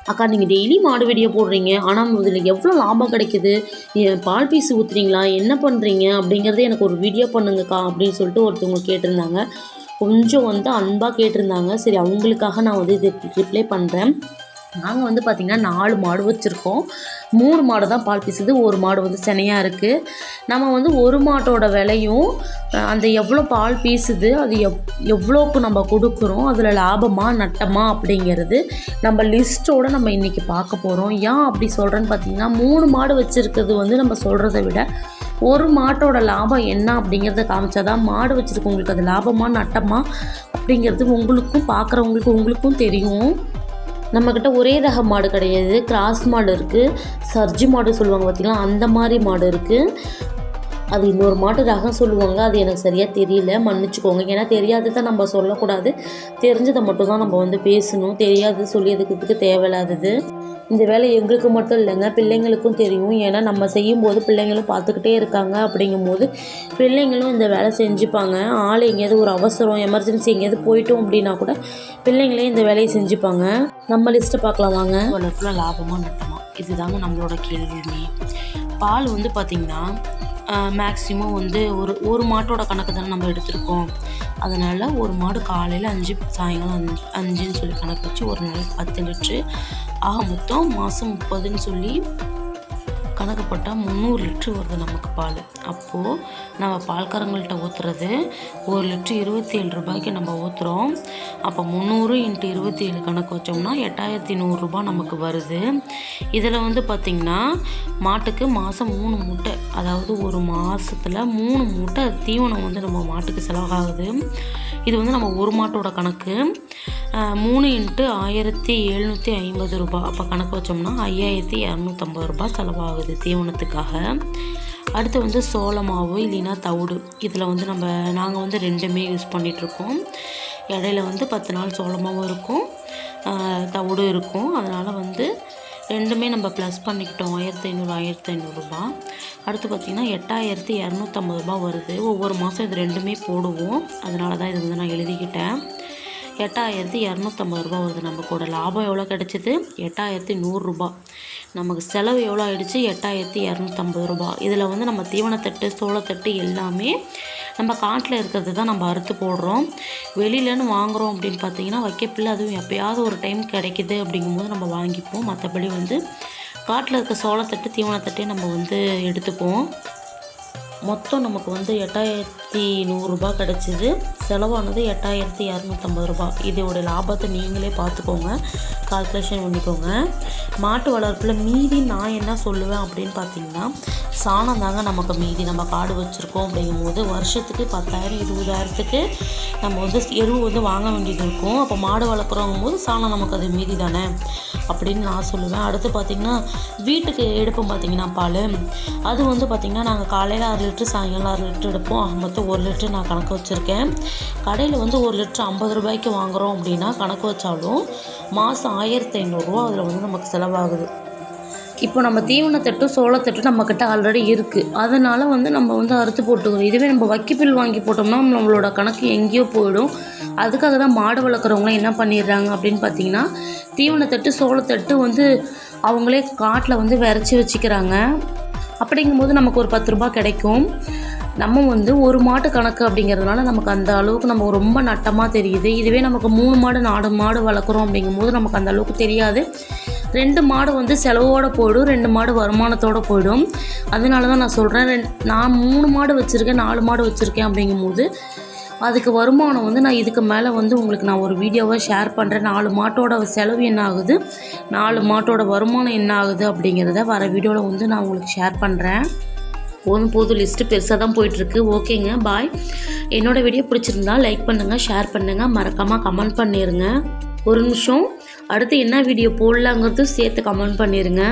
அக்கா நீங்கள் டெய்லி மாடு வீடியோ போடுறீங்க, ஆனால் இதில் எவ்வளோ லாபம் கிடைக்குது, பால் பீஸ் ஊற்றுறீங்களா, என்ன பண்ணுறீங்க அப்படிங்கிறதே எனக்கு ஒரு வீடியோ பண்ணுங்கக்கா அப்படின்னு சொல்லிட்டு ஒருத்தவங்க கேட்டிருந்தாங்க. கொஞ்சம் அன்பாக கேட்டிருந்தாங்க. சரி, அவங்களுக்காக நான் இது ரிப்ளை பண்ணுறேன். நாங்கள் பார்த்திங்கன்னா 4 மாடு வச்சுருக்கோம். 3 மாடு தான் பால் பீசுது, ஒரு மாடு சினையாக இருக்குது. நம்ம ஒரு மாட்டோட விலையும் அந்த எவ்வளோ பால் பீசுது, அது எவ்வளோக்கு நம்ம கொடுக்குறோம், அதில் லாபமாக நட்டமா அப்படிங்கிறது நம்ம லிஸ்ட்டோடு நம்ம இன்றைக்கி பார்க்க போகிறோம். ஏன் அப்படி சொல்கிறேன்னு பார்த்திங்கன்னா, 3 மாடு வச்சுருக்கிறது நம்ம சொல்கிறத விட ஒரு மாட்டோட லாபம் என்ன அப்படிங்கிறத காமிச்சாதான் மாடு வச்சுருக்கவங்களுக்கு அது லாபமாக நட்டமா அப்படிங்கிறது உங்களுக்கும் உங்களுக்கும் தெரியும். நம்மக்கிட்ட ஒரே ரக மாடு கிடையாது, கிராஸ் மாடு இருக்குது, சர்ஜி மாடு சொல்லுவாங்க பார்த்திங்களா, அந்த மாதிரி மாடு இருக்குது. அது இன்னொரு மாட்டு ரகம் சொல்லுவாங்க, அது எனக்கு சரியாக தெரியல, மன்னிச்சுக்கோங்க. ஏன்னா தெரியாததை நம்ம சொல்லக்கூடாது, தெரிஞ்சதை மட்டும் தான் நம்ம பேசணும். தெரியாது சொல்லி எதுக்கு தேவையில்லாதது. இந்த வேலை எங்களுக்கு மட்டும் இல்லைங்க, பிள்ளைங்களுக்கும் தெரியும். ஏன்னா நம்ம செய்யும்போது பிள்ளைங்களும் பார்த்துக்கிட்டே இருக்காங்க. அப்படிங்கும்போது பிள்ளைங்களும் இந்த வேலை செஞ்சுப்பாங்க. ஆள் எங்கேயாவது ஒரு அவசரம் எமர்ஜென்சி எங்கேயாவது போயிட்டோம் அப்படின்னா கூட பிள்ளைங்களே இந்த வேலையை செஞ்சுப்பாங்க. நம்ம லிஸ்ட்டை பார்க்கலாம் வாங்க. வளர்ப்புல லாபமாக நட்டமா, இதுதாங்க நம்மளோட கேள்வியுமே. பால் பார்த்திங்கன்னா மேக்ஸிமம் ஒரு மாட்டோட கணக்கு தானே நம்ம எடுத்திருக்கோம். அதனால் ஒரு மாடு காலையில் 5, சாயங்காலம் 5ன்னு சொல்லி கணக்கு வச்சு ஒரு நாளைக்கு 10 லிட்ரு ஆக மொத்தம் மாதம் 30ன்னு சொல்லி கணக்கு போட்டால் 300 லிட்ரு வருது நமக்கு பால். அப்போது நம்ம பால்காரங்கள்கிட்ட ஊற்றுறது 1 லிட்ரு 27 ரூபாய்க்கு நம்ம ஊற்றுறோம். அப்போ 300 × 27 கணக்கு வச்சோம்னா 8100 ரூபாய் நமக்கு வருது. இதில் பார்த்திங்கன்னா மாட்டுக்கு மாதம் 3 மூட்டை, அதாவது ஒரு மாதத்தில் 3 மூட்டை தீவனம் நம்ம மாட்டுக்கு செலவாகுது. இது நம்ம ஒரு மாட்டோட கணக்கு. 3 × 1750 ரூபாய், அப்போ கணக்கு வச்சோம்னா 5250 ரூபாய் செலவாகுது தீவனத்துக்காக. அடுத்து சோள மாவு இல்லைன்னா தவிடு, இதில் நாங்கள் ரெண்டுமே யூஸ் பண்ணிகிட்ருக்கோம். இடையில 10 நாள் சோள மாவும் இருக்கும், தவிடு இருக்கும். அதனால் ரெண்டுமே நம்ம ப்ளஸ் பண்ணிக்கிட்டோம். 1500 ரூபாய். அடுத்து பார்த்திங்கன்னா 8250 ரூபாய் வருது. ஒவ்வொரு மாதம் இது ரெண்டுமே போடுவோம், அதனால தான் இது நான் எழுதிக்கிட்டேன். 8250 ரூபாய் வருது. நமக்கோட லாபம் எவ்வளோ கிடச்சிது? 8100 ரூபாய். நமக்கு செலவு எவ்வளோ ஆகிடுச்சு? 8250 ரூபாய். இதில் நம்ம தீவனத்தட்டு, சோளத்தட்டு எல்லாமே நம்ம காட்டில் இருக்கிறது தான் நம்ம அறுத்து போடுறோம். வெளியிலன்னு வாங்குகிறோம் அப்படின்னு பார்த்திங்கன்னா வைக்கப்பில்லை, அதுவும் எப்போயாவது ஒரு டைம் கிடைக்கிது அப்படிங்கும்போது நம்ம வாங்கிப்போம். மற்றபடி காட்டில் இருக்க சோளத்தட்டு, தீவனத்தட்டே நம்ம எடுத்துப்போம். மொத்தம் நமக்கு 8100 ரூபாய் கிடச்சிது. செலவானது 8250 ரூபாய். இதோட லாபத்தை நீங்களே பார்த்துக்கோங்க, கால்குலேஷன் பண்ணிக்கோங்க. மாட்டு வளர்ப்பில் மீதி நான் என்ன சொல்லுவேன் அப்படின்னு பார்த்தீங்கன்னா, சாணம் தாங்க நமக்கு மீதி. நம்ம காடு வச்சுருக்கோம் அப்படிங்கும்போது வருஷத்துக்கு 10,000 20,000க்கு நம்ம எருவு வாங்க வேண்டியது இருக்கும். அப்போ மாடு வளர்க்குறோங்கும் போது சாணம் நமக்கு அது மீதி தானே அப்படின்னு நான் சொல்லுவேன். அடுத்து பார்த்திங்கன்னா வீட்டுக்கு எடுப்போம் பார்த்திங்கன்னா பால், அது பார்த்திங்கன்னா நாங்கள் காலையில் 6 லிட்ரு, சாயங்காலம் 6 லிட்ரு எடுப்போம். மொத்தம் 1 லிட்ரு நான் கணக்கு வச்சுருக்கேன். கடையில் 1 லிட்ரு 50 ரூபாய்க்கு வாங்குகிறோம் அப்படின்னா கணக்கு வச்சாலும் மாதம் 1500 ரூபா அதில் நமக்கு செலவாகுது. இப்போ நம்ம தீவனத்தட்டு, சோளத்தட்டு நம்மக்கிட்ட ஆல்ரெடி இருக்குது. அதனால் நம்ம அறுத்து போட்டுக்கிறோம். இதுவே நம்ம வைக்கப்பில் வாங்கி போட்டோம்னா நம்மளோட கணக்கு எங்கேயோ போயிடும். அதுக்காக தான் மாடு வளர்க்குறவங்களாம் என்ன பண்ணிடுறாங்க அப்படின்னு பார்த்தீங்கன்னா, தீவனத்தட்டு, சோளத்தட்டு அவங்களே காட்டில் விரைச்சி வச்சுக்கிறாங்க. அப்படிங்கும்போது நமக்கு ஒரு 10 ரூபா கிடைக்கும். நம்ம ஒரு மாட்டு கணக்கு அப்படிங்கிறதுனால நமக்கு அந்த அளவுக்கு நம்ம ரொம்ப நட்டமாக தெரியுது. இதுவே நமக்கு 3 மாடு 4 மாடு வளர்க்குறோம் அப்படிங்கும்போது நமக்கு அந்த அளவுக்கு தெரியாது. 2 மாடு செலவோடு போயிடும், 2 மாடு வருமானத்தோடு போயிடும். அதனால தான் நான் சொல்கிறேன், நான் 3 மாடு வச்சுருக்கேன், 4 மாடு வச்சுருக்கேன் அப்படிங்கும்போது அதுக்கு வருமானம் நான் இதுக்கு மேலே உங்களுக்கு நான் ஒரு வீடியோவை ஷேர் பண்ணுறேன். 4 மாட்டோட செலவு என்ன ஆகுது, 4 மாட்டோட வருமானம் என்ன ஆகுது அப்படிங்கிறத வர வீடியோவில் நான் உங்களுக்கு ஷேர் பண்ணுறேன். போதும் லிஸ்ட்டு பெருசாக தான் போயிட்டுருக்கு. ஓகேங்க, பாய். என்னோடய வீடியோ பிடிச்சிருந்தா லைக் பண்ணுங்கள், ஷேர் பண்ணுங்கள், மறக்காமல் கமெண்ட் பண்ணிடுங்க. ஒரு நிமிஷம், அடுத்து என்ன வீடியோ போடலாங்கிறதும் சேர்த்து கமெண்ட் பண்ணிடுங்க.